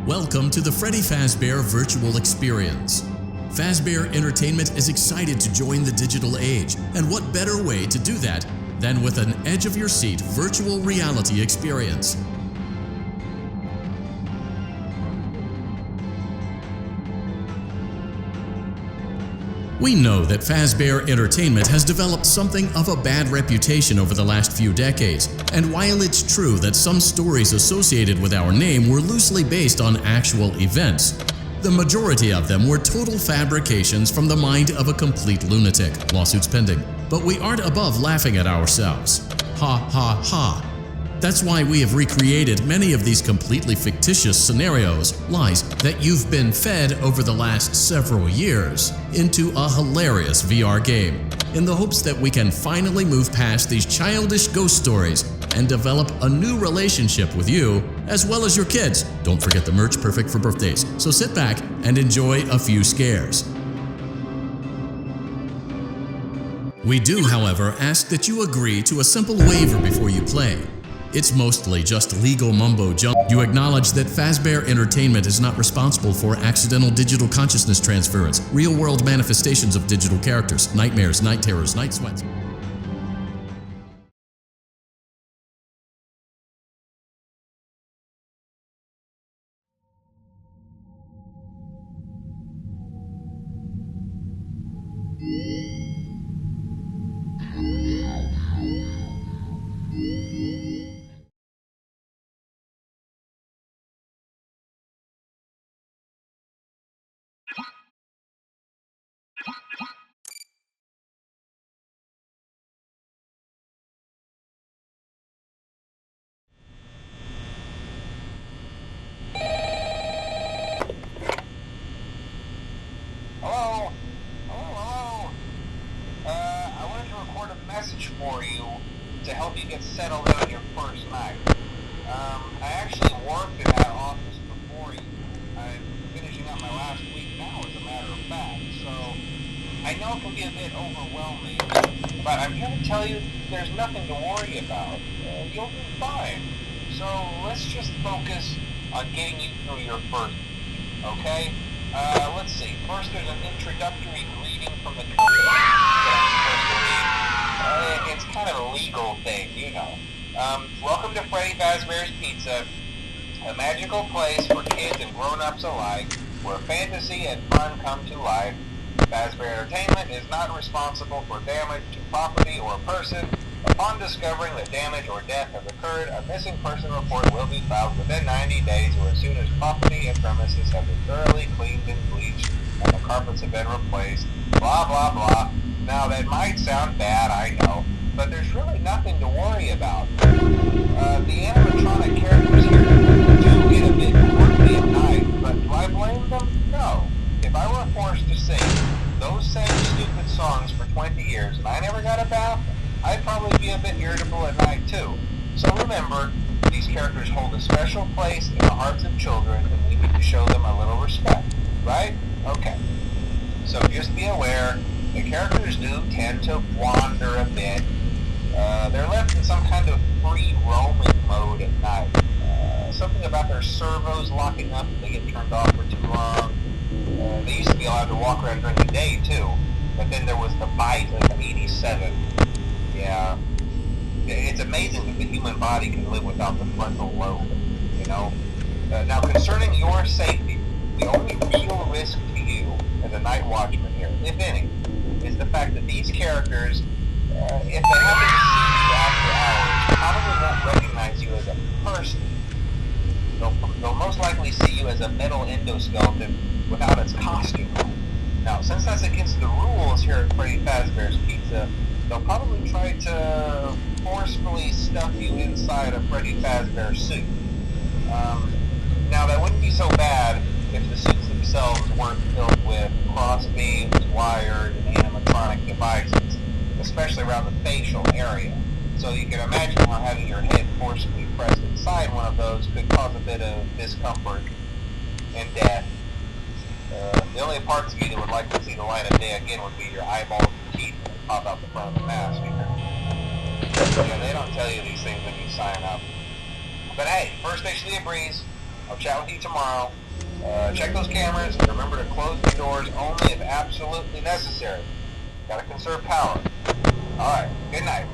Welcome to the Freddy Fazbear Virtual Experience. Fazbear Entertainment is excited to join the digital age, and what better way to do that than with an edge-of-your-seat virtual reality experience. We know that Fazbear Entertainment has developed something of a bad reputation over the last few decades, and while it's true that some stories associated with our name were loosely based on actual events, the majority of them were total fabrications from the mind of a complete lunatic, lawsuits pending. But we aren't above laughing at ourselves. Ha ha ha. That's why we have recreated many of these completely fictitious scenarios, lies that you've been fed over the last several years, into a hilarious VR game, in the hopes that we can finally move past these childish ghost stories and develop a new relationship with you, as well as your kids. Don't forget the merch, perfect for birthdays. So sit back and enjoy a few scares. We do, however, ask that you agree to a simple waiver before you play. It's mostly just legal mumbo jumbo. You acknowledge that Fazbear Entertainment is not responsible for accidental digital consciousness transference, real-world manifestations of digital characters, nightmares, night terrors, night sweats. For you to help you get settled in on your first night. I actually worked in that office before you. I'm finishing up my last week now, as a matter of fact, so I know it can be a bit overwhelming, but I'm here to tell you there's nothing to worry about. You'll be fine. So let's just focus on getting you through your first week, okay? Let's see. First, there's an introductory greeting from the company that I'm supposed to read. It's kind of a legal thing, you know. Welcome to Freddy Fazbear's Pizza, a magical place for kids and grown-ups alike, where fantasy and fun come to life. Fazbear Entertainment is not responsible for damage to property or person. Upon discovering that damage or death has occurred, a missing person report will be filed within 90 days or as soon as property and premises have been thoroughly cleaned and bleached and the carpets have been replaced. Blah, blah, blah. Now, that might sound bad, I know, but there's really nothing to worry about. The animatronic characters here do get a bit quirky at night, but do I blame them? No. If I were forced to sing those same stupid songs for 20 years and I never got a bath, I'd probably be a bit irritable at night too. So remember, these characters hold a special place in the hearts of children and we need to show them a little respect, right? Okay. So just be aware, the characters do tend to wander a bit. They're left in some kind of free roaming mode at night. Something about their servos locking up if they get turned off for too long. They used to be allowed to walk around during the day too, but then there was the bite of 87. Yeah. It's amazing that the human body can live without the frontal lobe, you know? Now concerning your safety, the only real risk to you as a night watchman here, if any, is the fact that these characters, if they happen to see you after hours, probably won't recognize you as a person. They'll most likely see you as a metal endoskeleton without its costume on. Now, since that's against the rules here at Freddy Fazbear's Pizza, they'll probably try to forcefully stuff you inside a Freddy Fazbear suit. Now, that wouldn't be so bad if the suits themselves weren't filled with crossbeams, wires, and animatronic devices, especially around the facial area. So you can imagine how having your head forcibly pressed inside one of those could cause a bit of discomfort and death. The only parts of you that would like to see the light of day again would be your eyeballs and teeth that pop out the front of the mask. Yeah, they don't tell you these things when you sign up. But hey, first station of the breeze. I'll chat with you tomorrow. Check those cameras and remember to close the doors only if absolutely necessary. Gotta conserve power. Alright, good night.